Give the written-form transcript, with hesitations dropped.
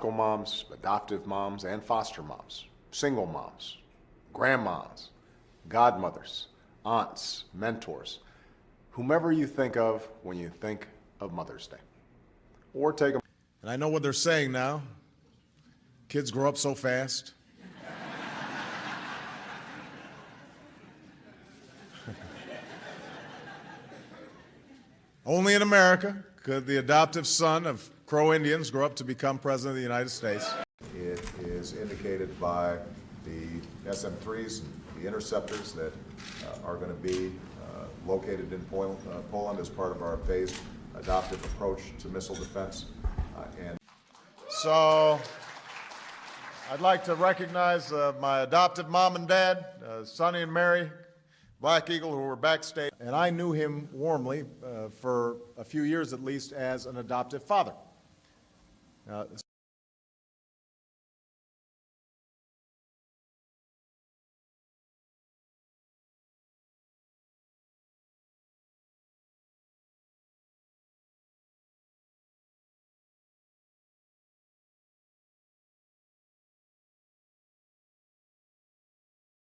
biological moms, adoptive moms, and foster moms, single moms, grandmas, godmothers, aunts, mentors, whomever you think of when you think of Mother's Day. Or take a... And I know what they're saying now. Kids grow up so fast. Only in America could the adoptive son of Crow Indians grow up to become President of the United States. It is indicated by the SM-3s and the interceptors that are going to be located in Poland as part of our phased adoptive approach to missile defense. So I'd like to recognize my adoptive mom and dad, Sonny and Mary Black Eagle, who were backstage. And I knew him warmly for a few years at least as an adoptive father.